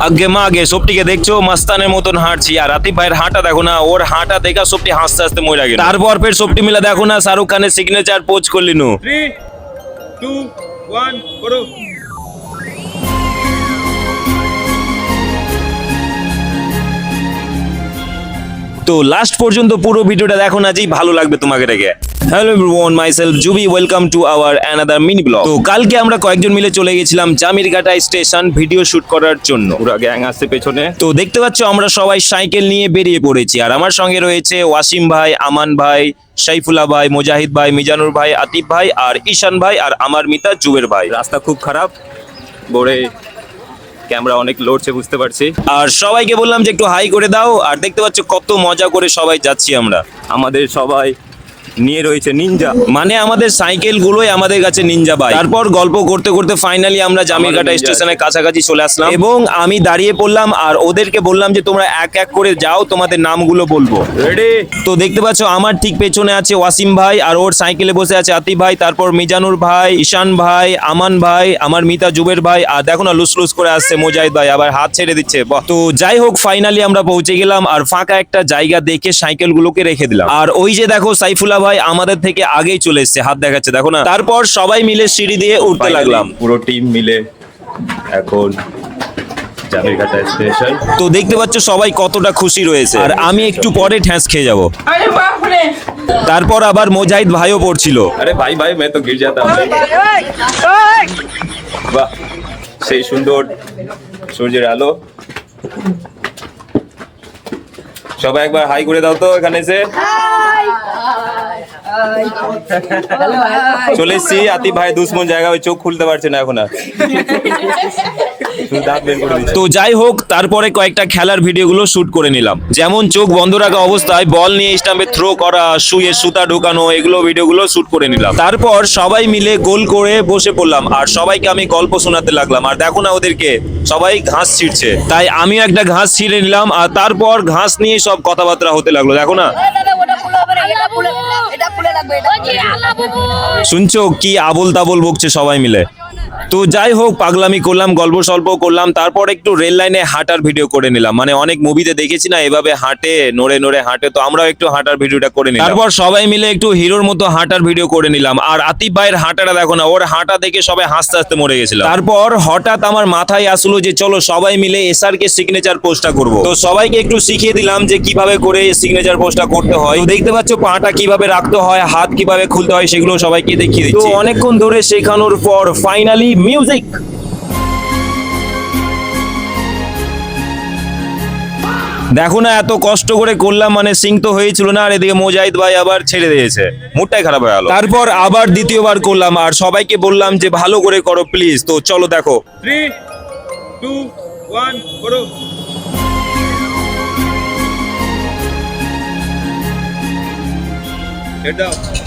আগে মা আগে সবটিকে দেখছো মাস্তানের মতন হাঁটছি আর আতিফ ভাইয়ের হাঁটা দেখো না, ওর হাঁটা দেখা সবটি হাসতে হাসতে মরে গেল। তারপর ফের সবটি মিলে দেখো না শাহরুখ খানের সিগনেচার পোজ করলি নু। 3, 2, 1 করো। তো লাস্ট পর্যন্ত পুরো ভিডিওটা দেখো না, যেই ভালো লাগবে তোমাকে দেখে। Hello everyone, myself Jubi, welcome to our another mini blog. তো কালকে আমরা কয়েকজন মিলে চলে গেছিলাম জামিরঘাটা স্টেশন ভিডিও শুট করার জন্য। পুরো গ্যাং আসছে পেছনে। তো দেখতে পাচ্ছ আমরা সবাই সাইকেল নিয়ে বেরিয়ে পড়েছি আর আমার সঙ্গে রয়েছে ওয়াসিম ভাই, আমান ভাই, সাইফুল্লাহ ভাই, মুজাহিদ ভাই, মিজানুর ভাই, আতিফ ভাই আর ঈশান ভাই আর আমার মিতা জুবের ভাই। রাস্তা খুব খারাপ, বড়ে ক্যামেরা অনেক লড়ছে বুঝতে পারছি। আর সবাইকে বললাম যে একটু হাই করে দাও। আর দেখতে পাচ্ছ কত মজা করে সবাই যাচ্ছি আমরা। আমাদের সবাই নিয়ে রয়েছে নিনজা, মানে আমাদের সাইকেল গুলোই আমাদের কাছে নিনজা বাইক। তারপর গল্প করতে করতে ফাইনালি আমরা জামিরঘাটা স্টেশনের কাছাকাছি চলে আসলাম এবং আমি দাঁড়িয়ে পড়লাম আর ওদেরকে বললাম যে তোমরা এক এক করে যাও, তোমাদের নামগুলো বলবো। রেডি? তো দেখতে পাচ্ছ আমার ঠিক পেছনে আছে ওয়াসিম ভাই আর ওর সাইকেলে বসে আছে আতিফ ভাই, তারপর মিজানুর ভাই, ঈশান ভাই, আমান ভাই, আমার মিতা জুবের ভাই আর দেখো না লুস লুস করে আসছে মুজাহিদ ভাই, আবার হাত ছেড়ে দিচ্ছে। তো যাই হোক ফাইনালি আমরা পৌঁছে গেলাম আর ফাঁকা একটা জায়গা দেখে সাইকেল গুলোকে রেখে দিলাম। আর ওই যে দেখো সাইফুল্লাহ ভাই আমাদের থেকে আগেই চলে এসেছে, হাত দেখাচ্ছে দেখো না। তারপর সবাই মিলে সিঁড়ি দিয়ে উঠতে লাগলাম, পুরো টিম মিলে এখন জামিরঘাটা স্টেশন। তো দেখতে পাচ্ছ সবাই কতটা খুশি রয়েছে আর আমি একটু পরে ঠ্যাঁস খেয়ে যাব। তারপর আবার মুজাহিদ ভাইও পড়ছিল। আরে ভাই ভাই मैं तो गिर जाता हूं। বাহ, সেই সুন্দর সূর্যের আলো। সবাই একবার হাই করে দাও তো এখানে এসে। চলে এসছি আতিফ ভাই দুশ্মন জায়গা, ওই চোখ খুলতে পারছে না এখন আর। দাঁত বের করে দিচ্ছে। তো যাই হোক তারপরে কয়েকটা খেলার ভিডিওগুলো শুট করে নিলাম, যেমন চোখ বন্ধ রাখা অবস্থায় বল নিয়ে স্টাম্পে থ্রো করা, শুয়ে সুতা ঢোকানো, এগুলো ভিডিওগুলো শুট করে নিলাম। তারপর সবাই মিলে গোল করে বসে পড়লাম আর সবাইকে আমি গল্প শোনাতে লাগলাম। আর দেখো না ওদেরকে সবাই ঘাস ছিঁড়ছে, তাই আমিও একটা ঘাস ছিঁড়ে নিলাম আর তারপর ঘাস নিয়ে সব কথাবার্তা হতে লাগলো। দেখো না শুনছো কি আবোল তাবোল বকছে সবাই মিলে। তো যাই হোক পাগলামি করলাম, গল্প সল্প করলাম, তারপর একটু রেল লাইনে হাঁটার ভিডিও করে নিলাম। মানে অনেক মুভিতে দেখেছি না এভাবে হাঁটে, নড়ে নড়ে হাঁটে, তো আমরাও একটু হাঁটার ভিডিওটা করে নিলাম। তারপর সবাই মিলে একটু হিরোর মতো হাঁটার ভিডিও করে নিলাম। আর আতিফ ভাইয়ের হাঁটাটা দেখো না, ওর হাঁটা দেখে সবাই হাসতে হাসতে মরে গেছিল। তারপর হঠাৎ আমার মাথায় আসলো যে চলো সবাই মিলে এসআর কে সিগনেচার পোস্টটা করব। তো সবাইকে একটু শিখিয়ে দিলাম যে কিভাবে করে সিগনেচার পোস্টটা করতে হয়। তো দেখতে পাচ্ছ পাটা কিভাবে রাখতে হয়, হাত কিভাবে খুলতে হয়, সেগুলো সবাইকে দেখিয়ে দিচ্ছি। তো অনেকক্ষণ ধরে শেখানোর পর ফাইনালি মিউজিক। দেখো না এত কষ্ট করে করলাম, মানে সিং তো হয়েছিল না। আর এদিকে মুজাহিদ ভাই আবার ছেড়ে দিয়েছে, মুডটাই খারাপ হয়ে গেল। তারপর আবার দ্বিতীয়বার করলাম আর সবাইকে বললাম যে ভালো করে করো প্লিজ। তো চলো দেখো 3, 2, 1 করো।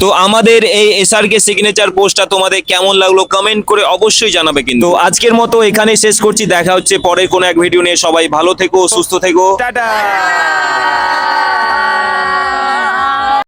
তো আমাদের এই এসআর কে সিগনেচার পোস্টটা তোমাদের কেমন লাগলো কমেন্ট করে অবশ্যই জানাবে। কিন্তু আজকের মতো এখানেই শেষ করছি, দেখা হচ্ছে পরের কোনো এক ভিডিও নিয়ে। সবাই ভালো থেকো, সুস্থ থেকো, টাটা।